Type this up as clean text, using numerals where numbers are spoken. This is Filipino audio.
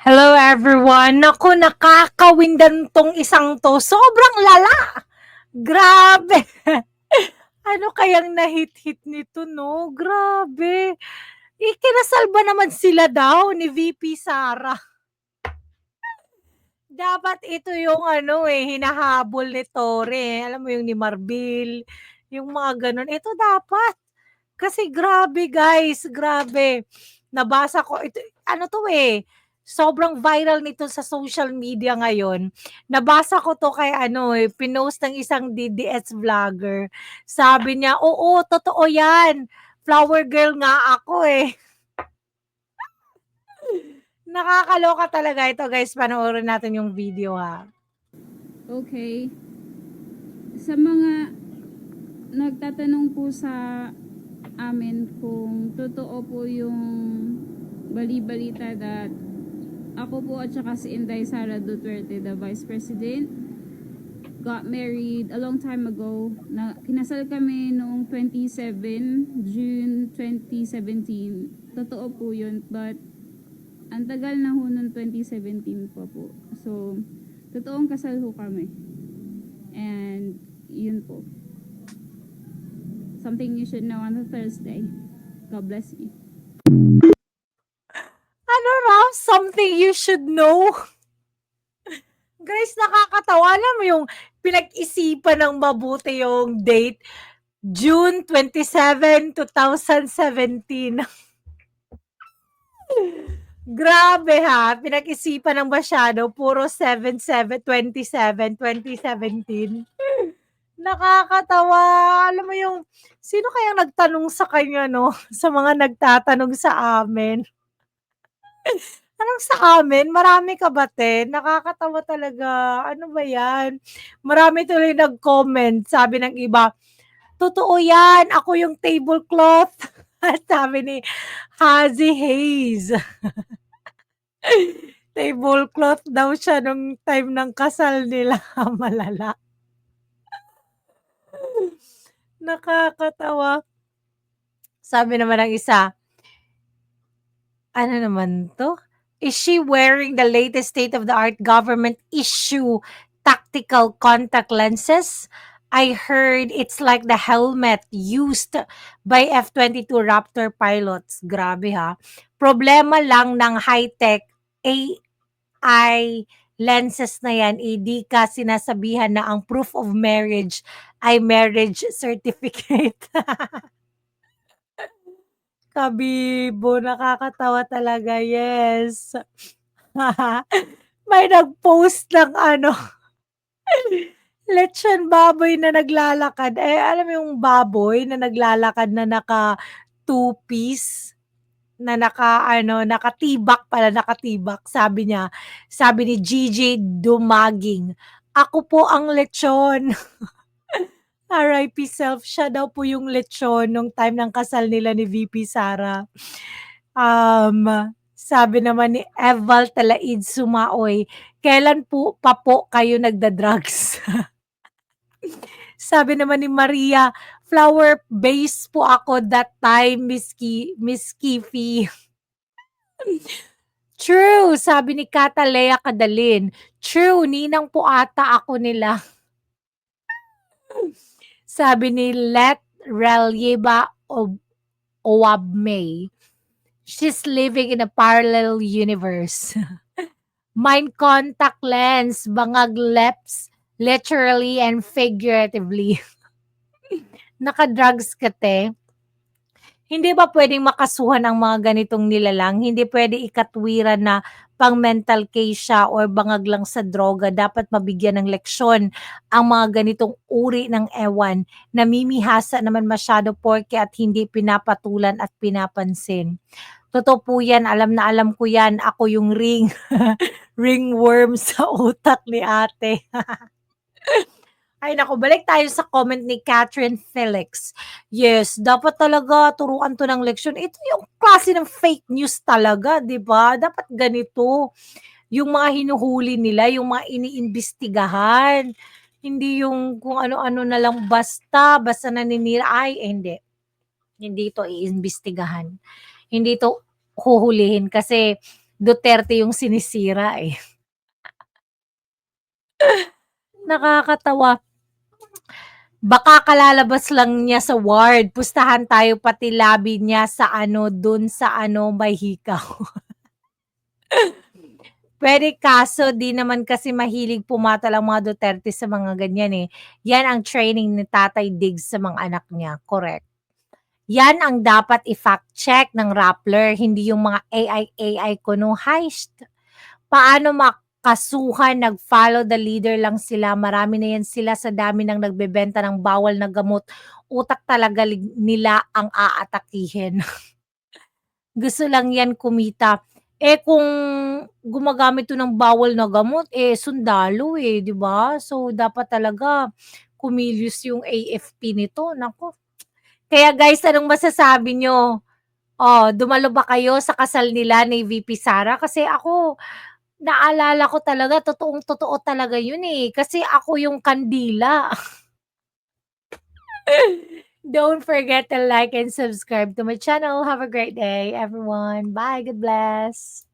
Hello everyone! Naku, nakakawindan tong isang 'to, sobrang lala! Grabe! Ano kayang nahit-hit nito 'no, grabe! Ikinasal ba naman sila daw ni VP Sara. Dapat ito yung ano, hinahabol ni Torre, alam mo yung ni Marbil, yung mga gano'n, ito dapat. Kasi grabe guys, grabe. Nabasa ko ito ano 'to, sobrang viral nito sa social media ngayon. Nabasa ko 'to kay ano, pinost ng isang DDS vlogger. Sabi niya, "Oo, totoo 'yan. Flower girl nga ako, eh." Nakakaloka talaga ito guys, panoorin natin yung video, ha. Okay. Sa mga nagtatanong po sa amin kung totoo po yung bali-balita that ako po at saka si Inday Sara Duterte, the Vice President, got married a long time ago. Kinasal kami noong 27 June 2017. Totoo po yun, but ang tagal na ho noong 2017 pa po. So, totoong kasal ho kami. And yun po. Something you should know on a Thursday. God bless you. Ano raw? Something you should know? Guys, nakakatawa. Alam mo yung pinag-isipan ng mabuti yung date, June 27, 2017. Grabe ha, pinag-isipan ng masyado, puro 7/7/27, 2017. Nakakatawa. Alam mo yung, sino kayang nagtanong sa kanya 'no, sa mga nagtatanong sa amin. Anong sa amin? Marami ka ba 'te? Nakakatawa talaga. Ano ba 'yan? Marami tuloy nag-comment, sabi ng iba, "Totoo 'yan, ako yung tablecloth." At sabi ni Hazy Haze, tablecloth daw siya nung time ng kasal nila, malala. Nakakatawa. Sabi naman ng isa, ano naman 'to? Is she wearing the latest state-of-the-art government issue tactical contact lenses? I heard it's like the helmet used by F-22 Raptor pilots. Grabe ha. Problema lang ng high-tech AI lenses na yan, di ka sinasabihan na ang proof of marriage ay marriage certificate. Kabibo, nakakatawa talaga, yes. May nag-post ng ano, lechon baboy na naglalakad. Alam mo yung baboy na naglalakad na naka two-piece, na naka-ano, nakatibak pala, nakatibak. Sabi ni GJ Dumaging, "Ako po ang lechon." RIP self, siya daw po yung lechon nung time ng kasal nila ni VP Sara. Um, Sabi naman ni Eval Talaid Sumaoy, "Kailan po pa po kayo nagda-drugs?" Sabi naman ni Maria, "Flower base po ako that time, Miss Kifi." True, sabi ni Katalea Kadalin. True, ninang po ata ako nila. Sabi ni Let Relieba Owabmay, she's living in a parallel universe. Mind contact lens, bangag leps, literally and figuratively. Naka-drugs ka, te? Hindi ba pwedeng makasuhan ang mga ganitong nilalang? Hindi pwede ikatwiran na pang mental case siya or bangag lang sa droga. Dapat mabigyan ng leksyon ang mga ganitong uri ng ewan. Namimihasa naman masyado porke at hindi pinapatulan at pinapansin. Totoo po yan, alam na alam ko yan. Ako yung ringworm sa utak ni ate. Ay naku, balik tayo sa comment ni Catherine Felix. Yes, dapat talaga turuan 'to ng leksyon. Ito yung klase ng fake news talaga, 'di ba? Dapat ganito, yung mga hinuhuli nila, yung mga iniimbestigahan. Hindi yung kung ano-ano na lang basta naninira, ay hindi. Hindi 'to iimbestigahan. Hindi 'to huhulihin kasi Duterte yung sinisira, eh. Nakakatawa. Baka kalalabas lang niya sa ward, pustahan tayo pati labi niya sa ano, dun sa ano, may hikaw. Puwede, kaso di naman kasi mahilig pumatal ang mga Duterte sa mga ganyan, eh. Yan ang training ni Tatay Diggs sa mga anak niya, correct. Yan ang dapat i-fact check ng Rappler, hindi yung mga AI kuno heist. Paano makasuhan, nag-follow the leader lang sila, marami na yan sila sa dami ng nagbebenta ng bawal na gamot, utak talaga nila ang aatakihin. Gusto lang yan kumita. Eh, kung gumagamit 'to ng bawal na gamot, eh, sundalo, eh, 'di ba? So, dapat talaga kumilos yung AFP nito, naku. Kaya guys, anong masasabi niyo? Oh, dumalo ba kayo sa kasal nila ni VP Sara? Kasi ako, naalala ko talaga, totoong-totoo talaga yun, eh, kasi ako yung kandila. Don't forget to like and subscribe to my channel. Have a great day, everyone. Bye. God bless.